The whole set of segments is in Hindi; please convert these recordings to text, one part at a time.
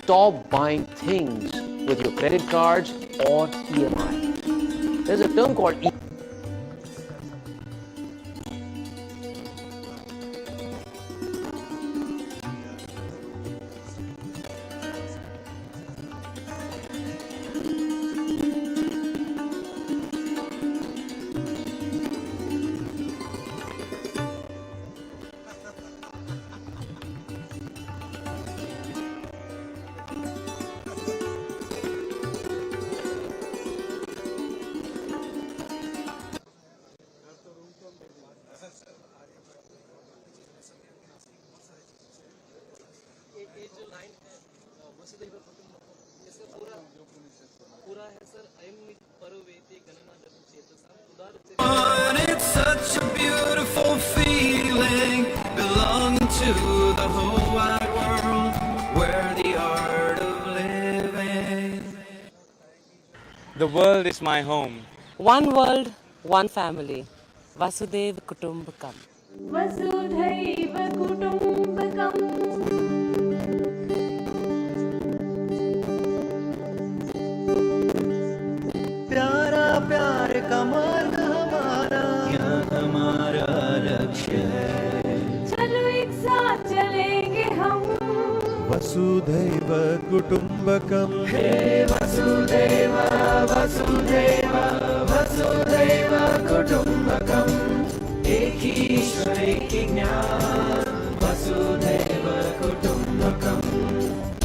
stop buying things with your credit cards or EMI. There's a term called It's such a beautiful feeling, belonging to the whole wide world, where the art of living. The world is my home. One world, one family. Vasudhaiv Kutumbakam. वसुधैव कुटुम्बकम् प्यारा प्यार का मार्ग हमारा, यह हमारा लक्ष्य है। चलो एक साथ चलेंगे हम वसुधैव कुटुम्बकम्। हे वसुदेव वसुदेव वसुदेव कुटुम्बकम् एक ही ईश्वर एक ही ज्ञान वसुधैव कुटुम्बकम्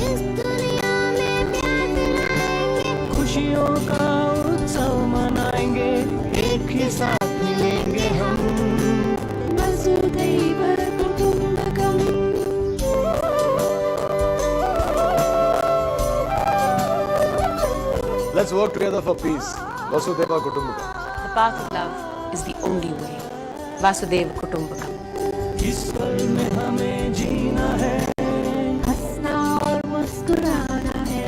इस दुनिया में प्यार दिलाएंगे, खुशियों का उत्सव मनाएंगे, एक ही साथ मिलेंगे हम। वसुधैव कुटुम्बकम् Let's work together for peace. Vasudhaiva Kutumbakam. The path of love is the only way. Vasudhaiv Kutumbakam. इस पल में हमें जीना है, हंसना और मुस्कुराना है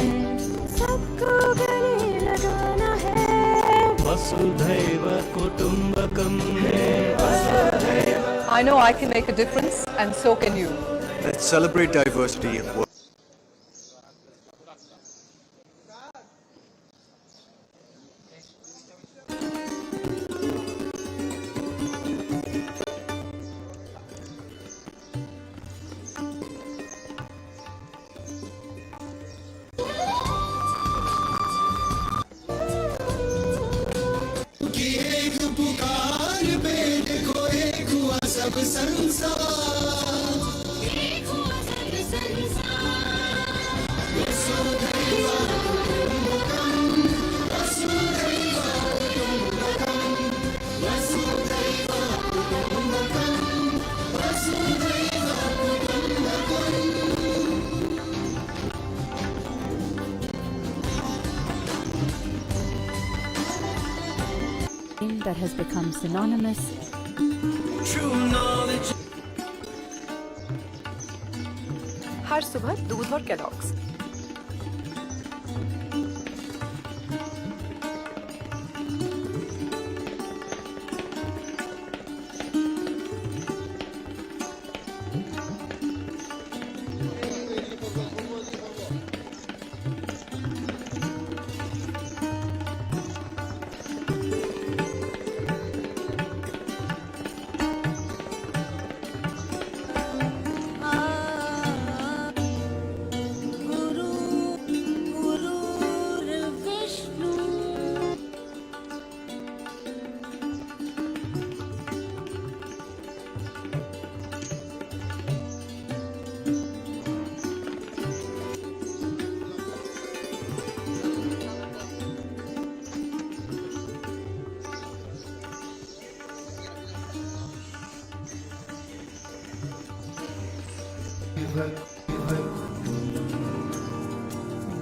सबको गले लगाना है वसुधैव कुटुम्बकम्। I know I can make a difference, and so can you. Let's celebrate diversity and work. That has become synonymous. True knowledge. हर सुबह दूध और केलॉग्स।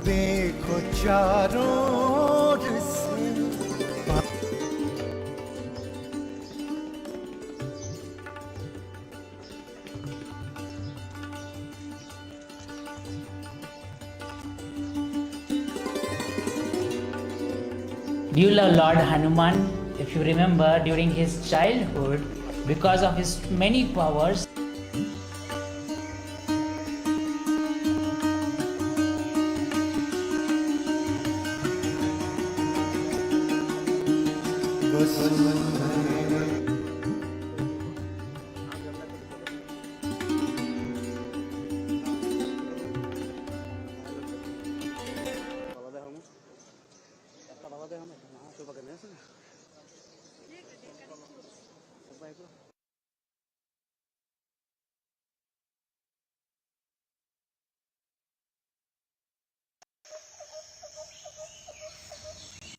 देखो चारों ओर से Do you love Lord Hanuman? If you remember, during his childhood, because of his many powers,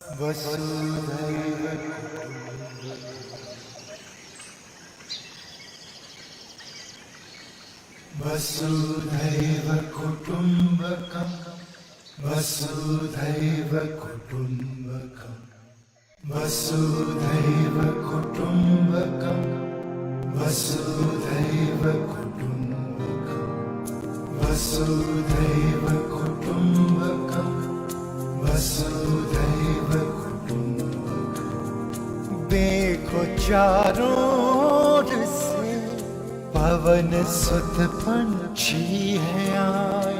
वसुधैव कुटुम्बकम् वसुधैव कुटुम्बकम् वसुधैव कुटुम्बकम् वसुधैव कुटुम्बकम् वसुधैव कुटुम्बकम् वसुधैव कुटुम्बकम् देखो चारों ओर से पवन सुत पंछी है आए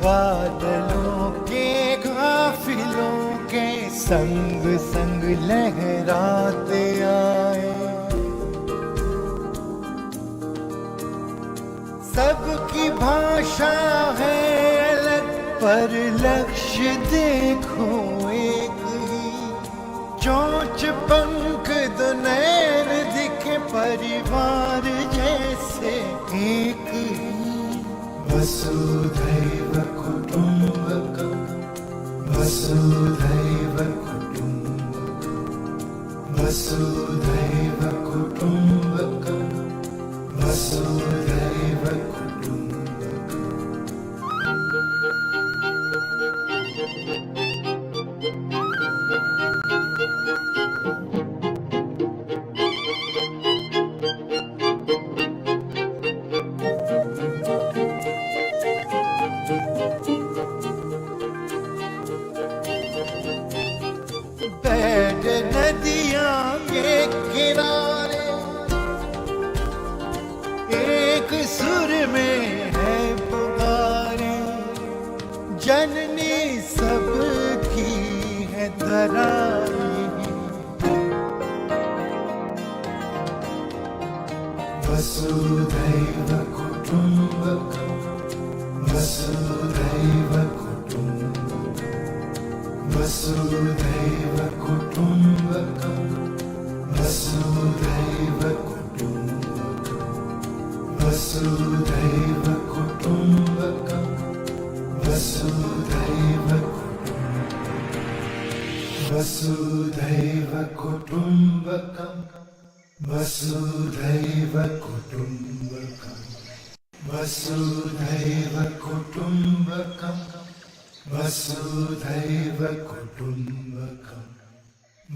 बादलों के काफिलों के संग संग लहराते आए सबकी भाषा है अलग पर लक्ष्य देखो एक ही चोंच पंख दो नैन दिखे परिवार जैसे एक ही वसुधैव कुटुम्बकम् वसुधैव कुटुम्बकम् वसुधैव कुटुम्बकम् वसुधैव बैठ नदियां के किनारे एक सुर में है पुकारे जननी सबकी है धराई वसुधैव कुटुम्बकम् वसुधैव कुटुम्बकम् वसुधैव कुटुम्बकम् वसुधैव कुटुम्बकम् वसुधैव कुटुम्बकम् वसुधैव कुटुम्बकम् वसुधैव कुटुम्बकम् वसुधैव कुटुम्बकम् वसुधैव कुटुम्बकम् वसुधैव कुटुम्बकम्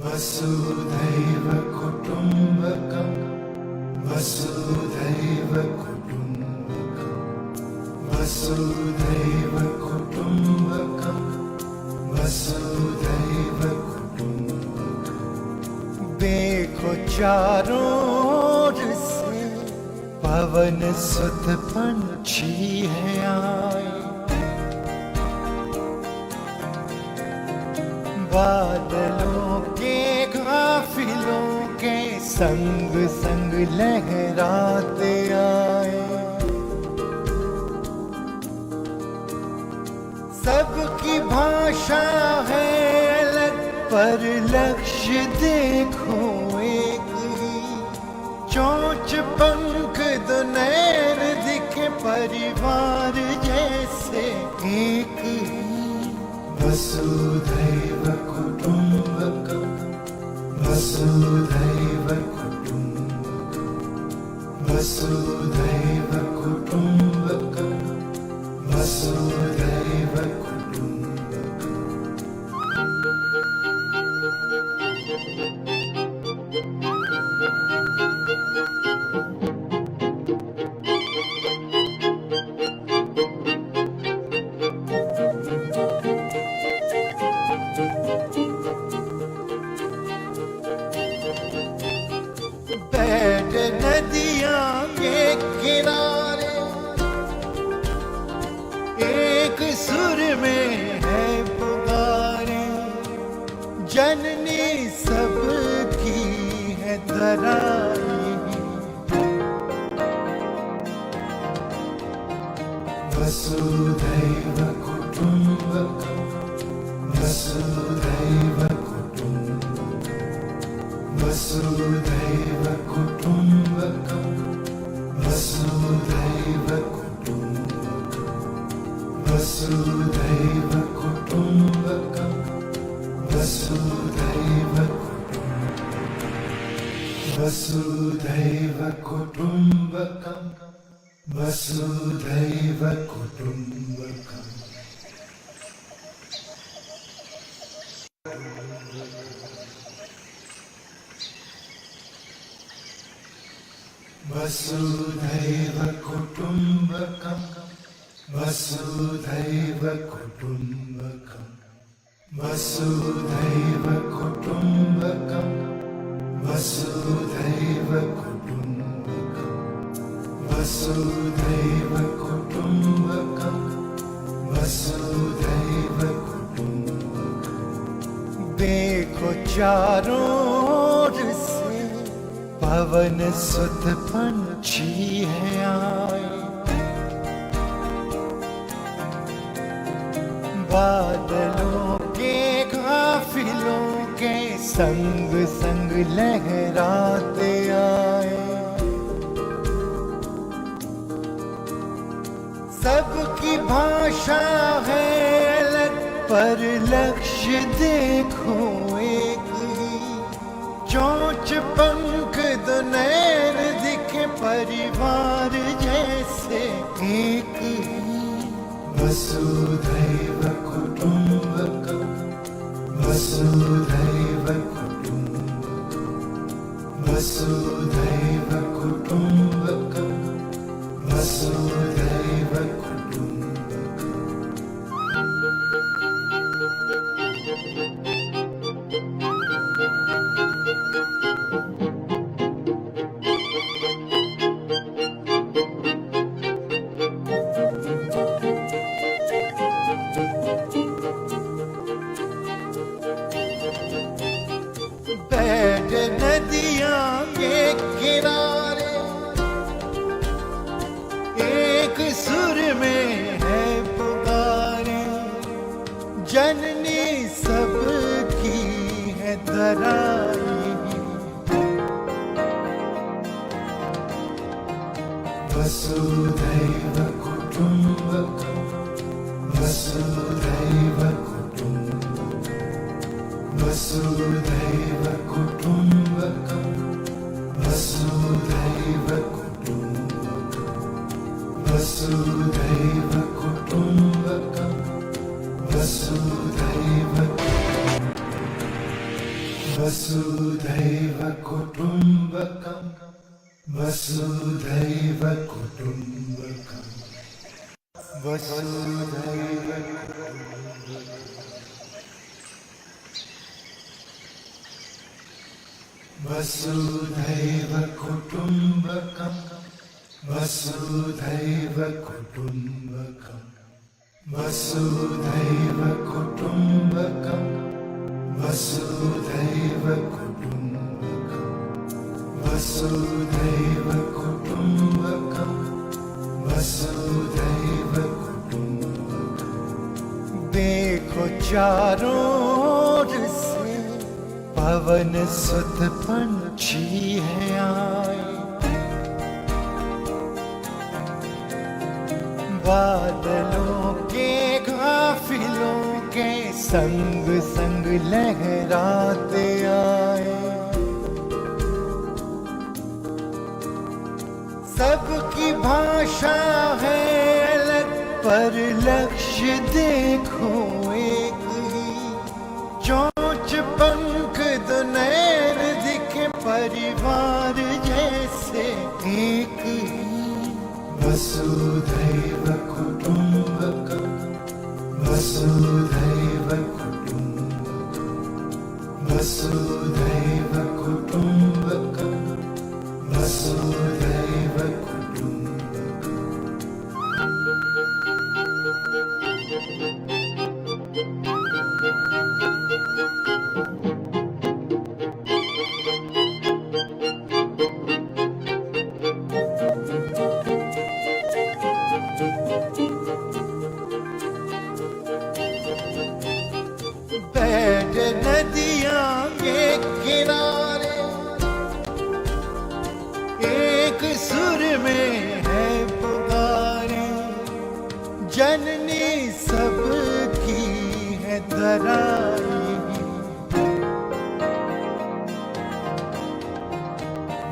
वसुधैव कुटुम्बकम् वसुधैव कुटुम्बकम् वसुधैव कुटुम्बकम् वसुधैव कुटुम्बकम् देखो चारों ओर से पवन सुत पंछी है आए बादलों के काफिलों के संग संग लहराते आए सबकी भाषा है अलग पर लक्ष्य देखो एक ही चोंच पंख दो नैन दिखे परिवार जैसे एक ही वसुधैव कुटुम्बकम् वसुधैव कुटुम्बकम् वसुधैव कुटुम्बकम् वसुधैव बैठ नदियां के किनारे एक सुर में है पुकारे जननी सबकी है धराई वसुधैव कुटुम्बकम् वसुधैव कुटुम्बकम् वसुधैव कुटुम्बकम् वसुधैव कुटुम्बकम् वसुधैव वसुधैव कुटुम्बकम् वसुधैव कुटुम्बकम् वसुधैव कुटुम्बकम् वसुधैव कुटुम्बकम् वसुधैव कुटुम्बकम् वसुधैव कुटुम्बकम् वसुधैव कुटुम्बकम् वसुधैव कुटुम्बकम् देखो चारों ओर से पवन सुत पंछी है आए बादलों के काफिलों के संग संग लहराते आए सबकी भाषा है अलग पर लक्ष्य देखो एक ही चोंच पंख दो नैन दिखे परिवार जैसे एक ही वसुधैव कुटुम्बकम् वसुधैव कुटुम्बकम् वसुधैव कुटुम्बकम् वसुधैव बैठ नदियां के किनारे एक सुर में है पुकारे जननी सबकी है धराई वसुधैव कुटुम्बकम् वसुधैव कुटुम्बकम् वसुधैव कुटुम्बकम् वसुधैव कुटुम्बकम् वसुधैव कुटुम्बकम् वसुधैव वसुधैव कुटुम्बकम् वसुधैव कुटुम्बकम् वसुधैव वसुधैव कुटुम्बकम् वसुधैव कुटुम्बकम् वसुधैव कुटुम्बकम् वसुधैव कुटुम्बकम् वसुधैव कुटुम्बकम् वसुधैव कुटुम्बकम् देखो चारों ओर से पवन सुत पंछी है आए बादलों के काफिलों के संग संग लहराते आए सबकी भाषा है अलग पर लक्ष्य देखो एक ही चोंच पंख दो नैन दिखे परिवार जैसे एक ही वसुधैव कुटुम्बकम् वसुधैव कुटुम्बकम् वसुधैव कुटुम्बकम् वसुधैव बैठ नदियां के किनारे एक सुर में है पुकारे जननी सबकी है धराई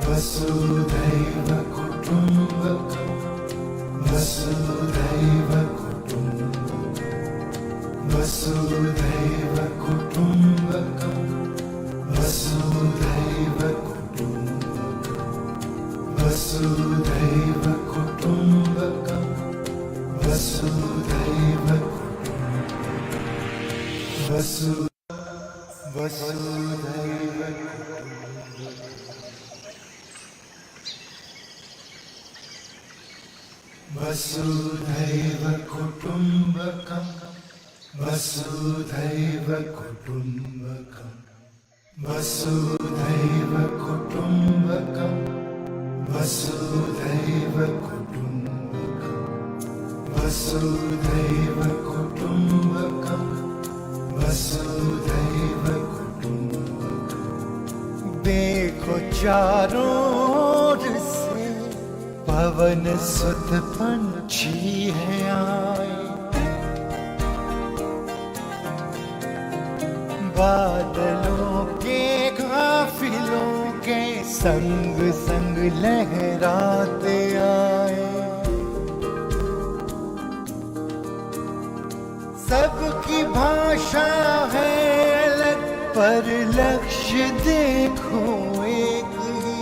वसुधैव कुटुम्बकम् वसुधैव कुटुम्बकम् वसुधैव कुटुम्बकम् वसुधैव कुटुम्बकम् वसुधैव कुटुम्बकम् वसुधैव वसुधैव कुटुम्बकम् वसुधैव कुटुम्बकम् वसुधैव कुटुम्बकम् वसुधैव कुटुम्बकम् वसुधैव कुटुम्बकम् वसुधैव कुटुम्बकम् देखो चारों ओर से पवन सुत पंछी है आए बादलों के काफिलों के संग संग लहराते आए सबकी भाषा है अलग पर लक्ष्य देखो एक ही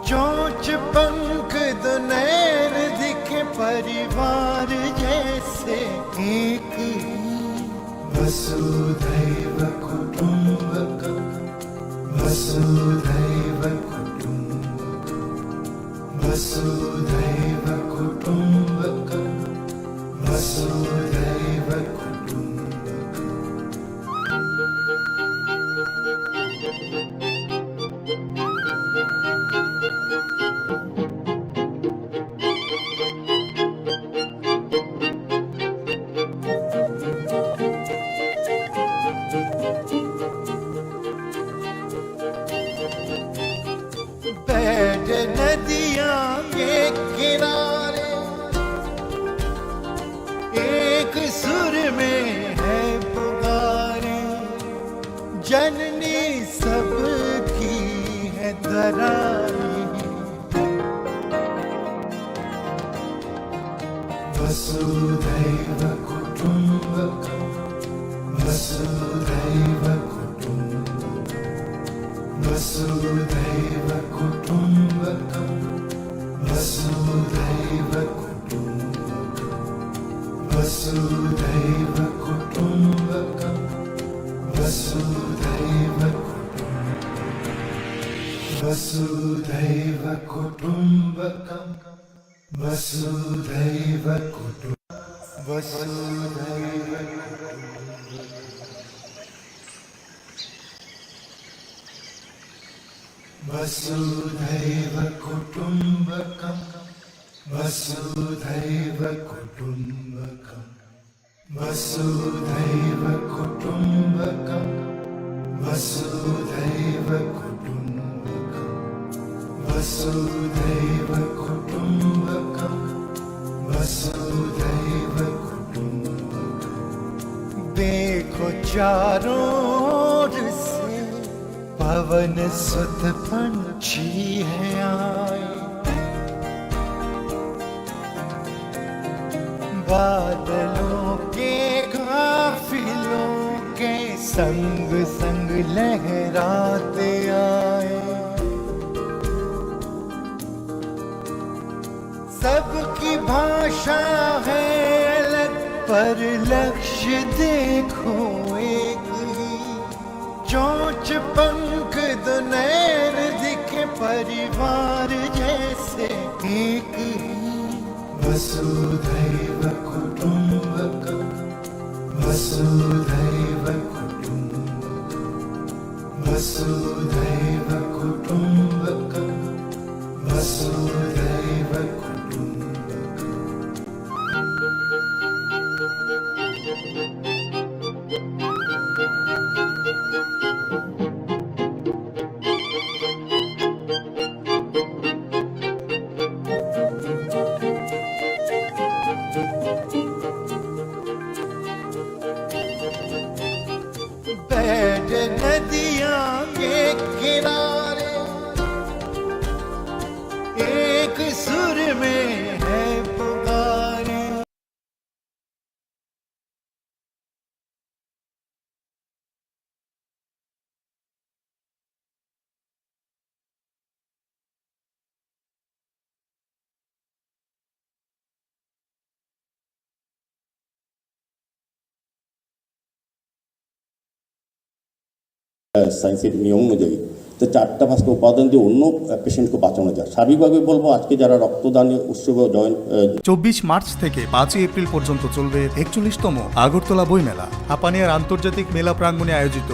चोंच पंख दो नैन दिखे परिवार जैसे एक ही वसुधैव कुटुम्बकम् वसुधैव कुटुम्बकम् वसुधैव कुटुम्बकम् वसुधैव बैठ नदियां के किनारे एक सुर में है पुकारे जननी सबकी है धराई वसुधैव कुटुम्बकम् वसुधैव कुटुम्बकम् वसुधैव कुटुम्बकम् वसुधैव कुटुम्बकम् वसुधैव कुटुम्बकम् वसुधैव वसुधैव कुटुम्बकम् वसुधैव वसुधैव कुटुम्बकम् वसुधैव कुटुम्बकम् वसुधैव कुटुम्बकम् वसुधैव कुटुम्बकम् वसुधैव कुटुम्बकम् वसुधैव कुटुम्बकम् देखो चारों ओर से पवन सुत पंछी है आए बादलों के काफिलों के संग संग लहराते आए सबकी भाषा है अलग पर लक्ष्य देखो एक ही चोंच पंख दो नैन दिखे परिवार जैसे एक ही वसुधैव कुटुम्बकम् वसुधैव कुटुम्बकम् वसुधैव कुटुम्बकम् वसुधैव बैठ नदियां के किनारे সায়েন্সের নিয়ম অনুযায়ী তো 4টা 5টা উপাদান দিয়ে অন্য পেশেন্টকে বাঁচানো যায়। সার্বিকভাবে বলবো আজকে যারা রক্তদানে উৎসবে 24 মার্চ থেকে 5 এপ্রিল পর্যন্ত চলবে 41তম আগরতলা বইমেলা। হাপানিয়ার আন্তর্জাতিক মেলা প্রাঙ্গণে আয়োজিত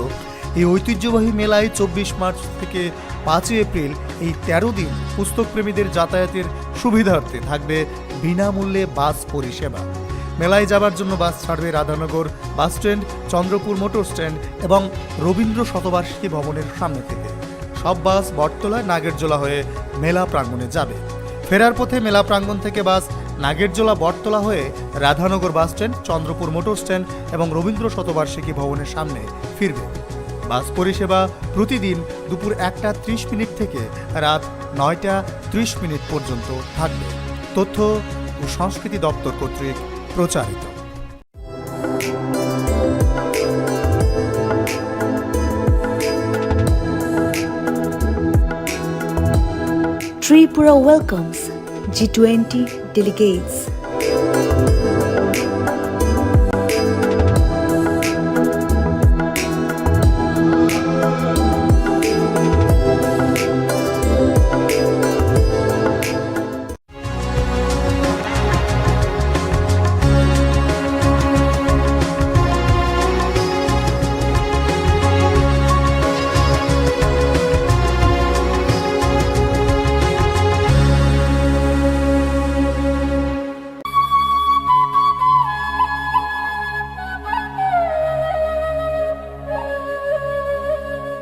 এই ঐতিহ্যবাহী মেলায় 24 মার্চ থেকে 5 এপ্রিল এই 13 দিন পুস্তকপ্রেমীদের যাতায়াতের সুবিধার্থে থাকবে বিনামূল্যে বাস পরিষেবা। মেলায় যাবার জন্য বাস ছাড়বে Radhanagar bus stand, Chandrapur motor stand এবং রবীন্দ্র শতবার্ষিকী ভবনের সামনে থেকে। সব বাস বটতলা নাগেরজোলা হয়ে মেলা প্রাঙ্গণে যাবে। ফেরার পথে মেলা প্রাঙ্গণ থেকে বাস নাগেরজোলা বটতলা হয়ে Radhanagar bus stand, Chandrapur motor stand এবং রবীন্দ্র শতবার্ষিকী ভবনের সামনে ফিরবে। বাস পরিষেবা প্রতিদিন দুপুর 1টা 30 মিনিট থেকে রাত 9টা 30 মিনিট পর্যন্ত থাকবে। তথ্য ও সংস্কৃতি দপ্তর কর্তৃক প্রচারিত। Tripura welcomes G20 delegates.